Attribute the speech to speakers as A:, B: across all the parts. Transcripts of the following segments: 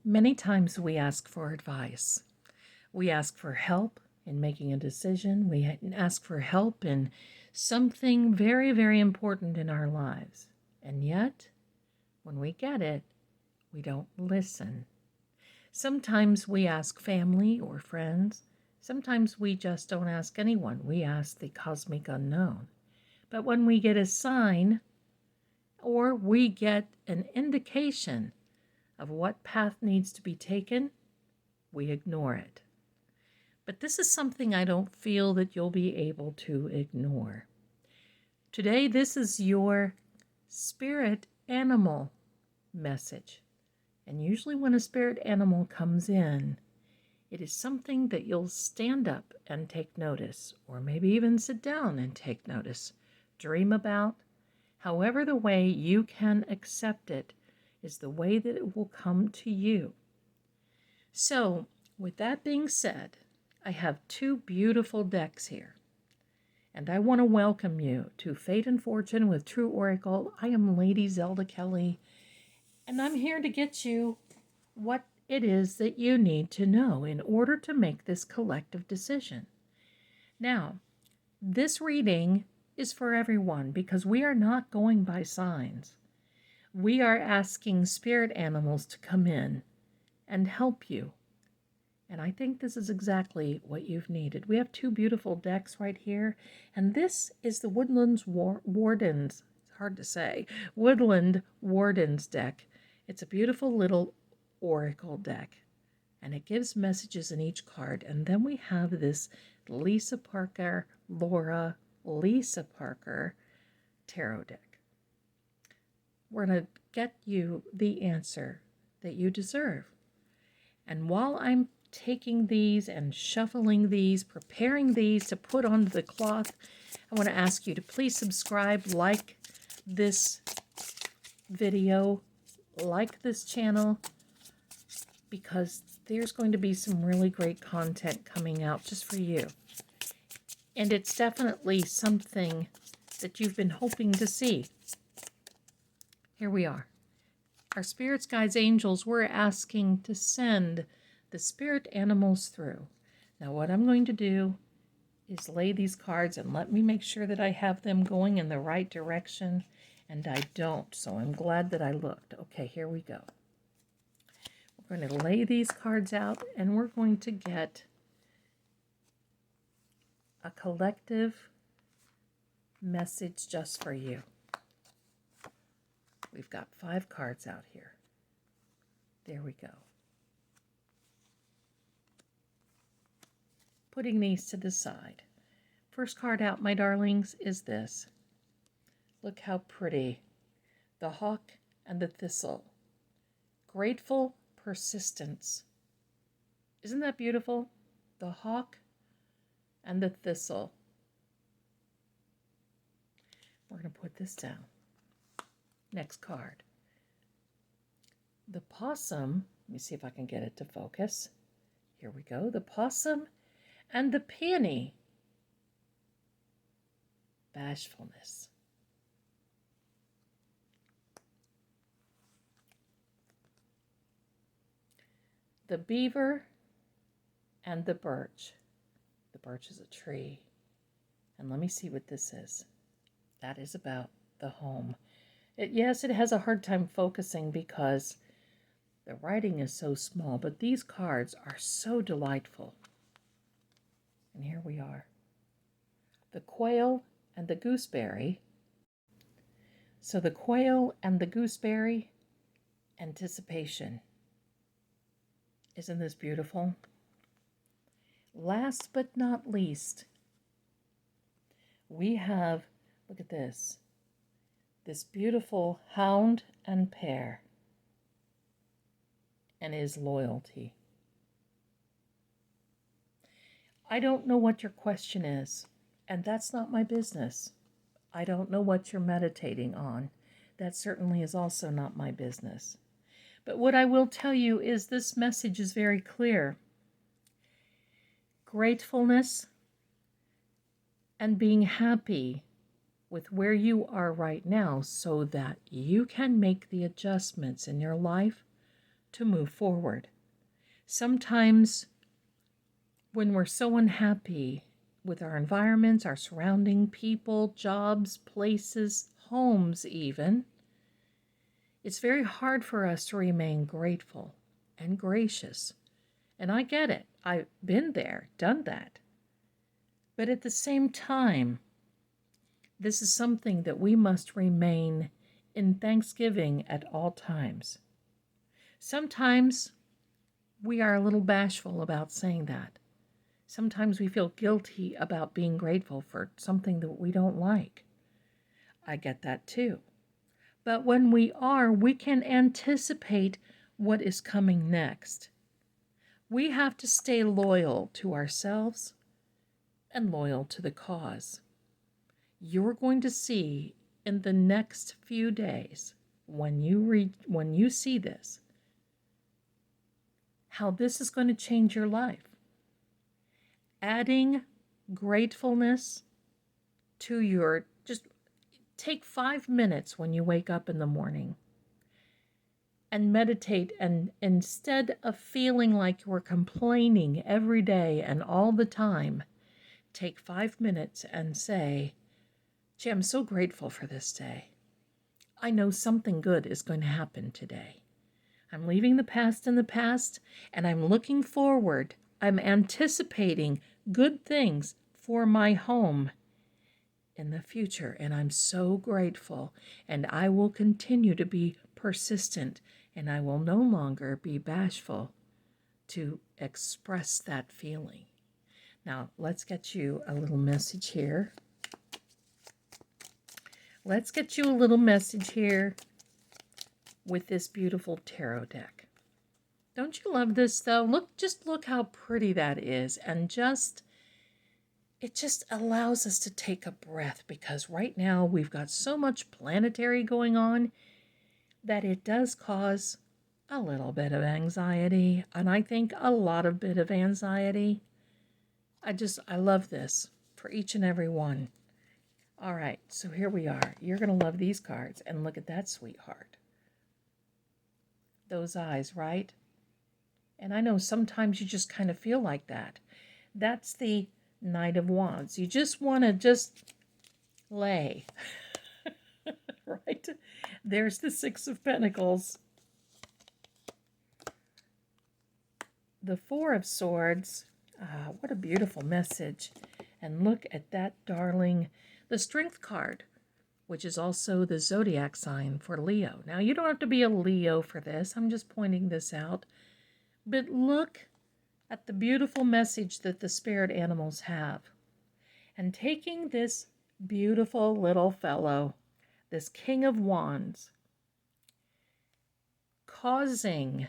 A: Many times we ask for advice. We ask for help in making a decision. We ask for help in something very, very important in our lives. And yet, when we get it, we don't listen. Sometimes we ask family or friends. Sometimes we just don't ask anyone. We ask the cosmic unknown. But when we get a sign or we get an indication of what path needs to be taken, we ignore it. But this is something I don't feel that you'll be able to ignore. Today, this is your spirit animal message. And usually when a spirit animal comes in, it is something that you'll stand up and take notice, or maybe even sit down and take notice, dream about. However, the way you can accept it is the way that it will come to you. So, with that being said, I have two beautiful decks here. And I want to welcome you to Fate and Fortune with True Oracle. I am Lady Zelda Kelly, and I'm here to get you what it is that you need to know in order to make this collective decision. Now, this reading is for everyone because we are not going by signs. We are asking spirit animals to come in and help you. And I think this is exactly what you've needed. We have two beautiful decks right here. And this is the Wardens, it's hard to say, Woodland Wardens deck. It's a beautiful little oracle deck. And it gives messages in each card. And then we have this Lisa Parker tarot deck. We're going to get you the answer that you deserve. And while I'm taking these and shuffling these, preparing these to put onto the cloth, I want to ask you to please subscribe, like this video, like this channel, because there's going to be some really great content coming out just for you. And it's definitely something that you've been hoping to see. Here we are. Our spirits, guides, angels, we're asking to send the spirit animals through. Now what I'm going to do is lay these cards and let me make sure that I have them going in the right direction, and I don't, so I'm glad that I looked. Okay, here we go. We're going to lay these cards out and we're going to get a collective message just for you. We've got 5 cards out here. There we go. Putting these to the side. First card out, my darlings, is this. Look how pretty. The hawk and the thistle. Grateful persistence. Isn't that beautiful? The hawk and the thistle. We're going to put this down. Next card. The possum. Let me see if I can get it to focus. Here we go. The possum and the peony. Bashfulness. The beaver and the birch. The birch is a tree. And let me see what this is. That is about the home. Yes, it has a hard time focusing because the writing is so small, but these cards are so delightful. And here we are. The quail and the gooseberry. So the quail and the gooseberry, anticipation. Isn't this beautiful? Last but not least, we have, look at this beautiful hound and pear, and his loyalty. I don't know what your question is, and that's not my business. I don't know what you're meditating on. That certainly is also not my business. But what I will tell you is this message is very clear. Gratefulness and being happy with where you are right now so that you can make the adjustments in your life to move forward. Sometimes when we're so unhappy with our environments, our surrounding people, jobs, places, homes even, it's very hard for us to remain grateful and gracious. And I get it. I've been there, done that. But at the same time, this is something that we must remain in thanksgiving at all times. Sometimes we are a little bashful about saying that. Sometimes we feel guilty about being grateful for something that we don't like. I get that too. But when we are, we can anticipate what is coming next. We have to stay loyal to ourselves and loyal to the cause. You're going to see in the next few days, when you see this, how this is going to change your life. Adding gratefulness to just take 5 minutes when you wake up in the morning and meditate, and instead of feeling like you're complaining every day and all the time, take 5 minutes and say, gee, I'm so grateful for this day. I know something good is going to happen today. I'm leaving the past in the past, and I'm looking forward. I'm anticipating good things for my home in the future, and I'm so grateful, and I will continue to be persistent, and I will no longer be bashful to express that feeling. Now, let's get you a little message here. Let's get you a little message here with this beautiful tarot deck. Don't you love this though? Just look how pretty that is, and it just allows us to take a breath, because right now we've got so much planetary going on that it does cause a little bit of anxiety, and I think a lot of bit of anxiety. I love this for each and every one. All right, so here we are. You're going to love these cards, and look at that, sweetheart. Those eyes, right? And I know sometimes you just kind of feel like that. That's the Knight of Wands. You just want to lay, right? There's the Six of Pentacles. The Four of Swords. What a beautiful message. And look at that, darling. The Strength card, which is also the zodiac sign for Leo. Now, you don't have to be a Leo for this. I'm just pointing this out. But look at the beautiful message that the spirit animals have. And taking this beautiful little fellow, this King of Wands, causing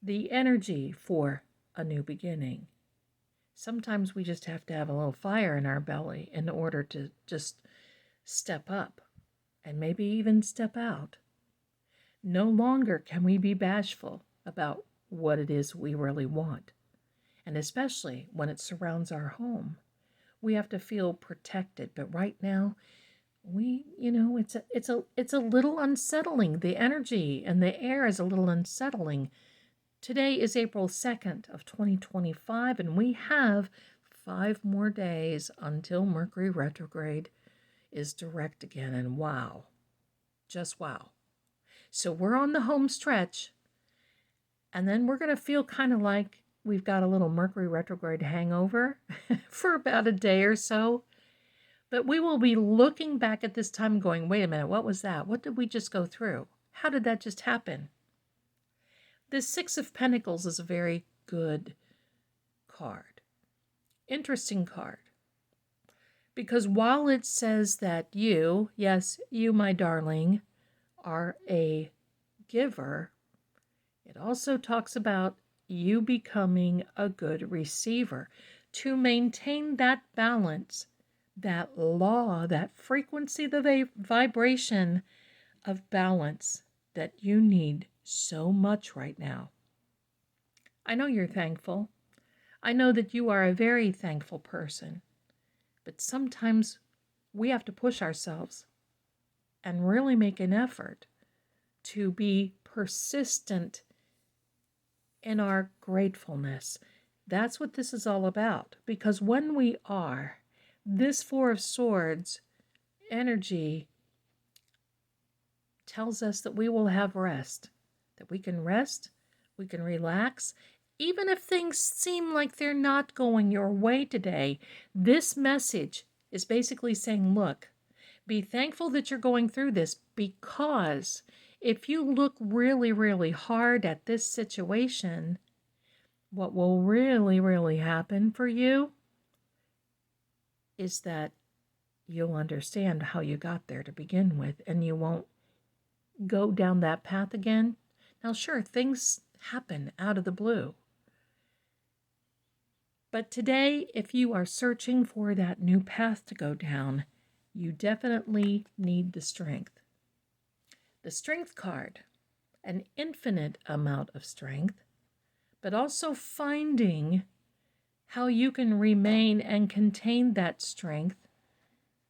A: the energy for a new beginning. Sometimes we just have to have a little fire in our belly in order to just step up and maybe even step out. No longer can we be bashful about what it is we really want. And especially when it surrounds our home, we have to feel protected. But right now, it's a little unsettling. The energy and the air is a little unsettling. Today is April 2nd of 2025, and we have 5 more days until Mercury retrograde is direct again. And wow, just wow. So we're on the home stretch, and then we're going to feel kind of like we've got a little Mercury retrograde hangover for about a day or so. But we will be looking back at this time going, wait a minute, what was that? What did we just go through? How did that just happen? The Six of Pentacles is a very good card. Interesting card. Because while it says that you, yes, you, my darling, are a giver, it also talks about you becoming a good receiver. To maintain that balance, that law, that frequency, the vibration of balance that you need so much right now. I know you're thankful. I know that you are a very thankful person. But sometimes we have to push ourselves and really make an effort to be persistent and our gratefulness. That's what this is all about. Because when we are, this Four of Swords energy tells us that we will have rest, that we can rest, we can relax. Even if things seem like they're not going your way today, this message is basically saying, look, be thankful that you're going through this, because if you look really, really hard at this situation, what will really, really happen for you is that you'll understand how you got there to begin with, and you won't go down that path again. Now, sure, things happen out of the blue. But today, if you are searching for that new path to go down, you definitely need the strength. The strength card, an infinite amount of strength, but also finding how you can remain and contain that strength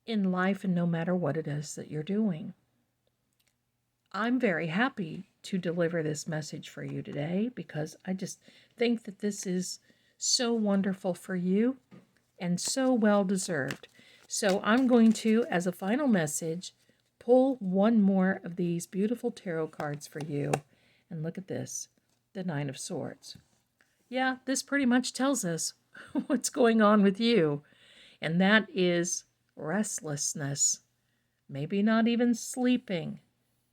A: in life and no matter what it is that you're doing. I'm very happy to deliver this message for you today because I just think that this is so wonderful for you and so well deserved. So I'm going to, as a final message, pull one more of these beautiful tarot cards for you. And look at this, the Nine of Swords. Yeah, this pretty much tells us what's going on with you. And that is restlessness. Maybe not even sleeping.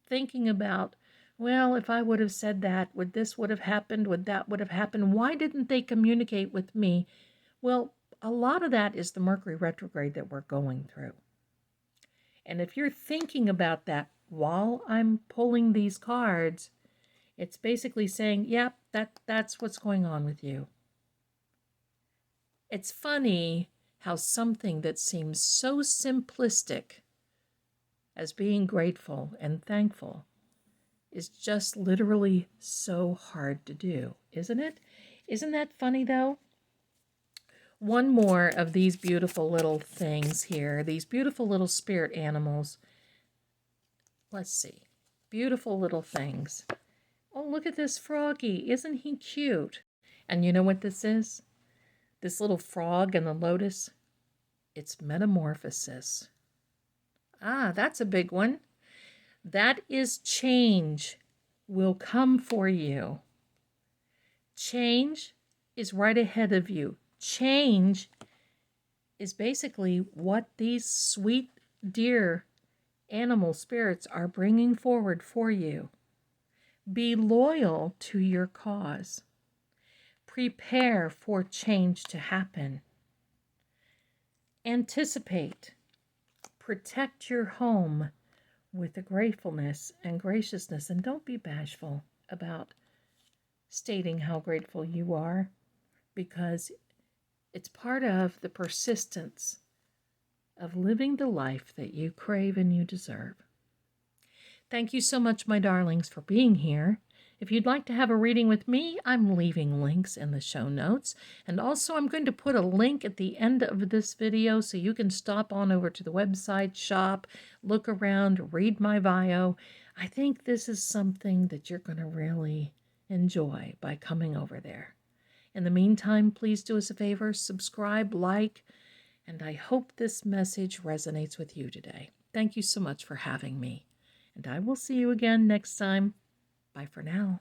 A: Thinking about, well, if I would have said that, would this would have happened? Would that would have happened? Why didn't they communicate with me? Well, a lot of that is the Mercury retrograde that we're going through. And if you're thinking about that while I'm pulling these cards, it's basically saying, yep, that's what's going on with you. It's funny how something that seems so simplistic as being grateful and thankful is just literally so hard to do, isn't it? Isn't that funny, though? One more of these beautiful little things here, these beautiful little spirit animals. Let's see. Beautiful little things. Oh, look at this froggy. Isn't he cute? And you know what this is? This little frog and the lotus? It's metamorphosis. Ah, that's a big one. That is change will come for you. Change is right ahead of you. Change is basically what these sweet, dear animal spirits are bringing forward for you. Be loyal to your cause. Prepare for change to happen. Anticipate. Protect your home with a gratefulness and graciousness, and don't be bashful about stating how grateful you are, because it's part of the persistence of living the life that you crave and you deserve. Thank you so much, my darlings, for being here. If you'd like to have a reading with me, I'm leaving links in the show notes. And also, I'm going to put a link at the end of this video so you can stop on over to the website, shop, look around, read my bio. I think this is something that you're going to really enjoy by coming over there. In the meantime, please do us a favor, subscribe, like, and I hope this message resonates with you today. Thank you so much for having me, and I will see you again next time. Bye for now.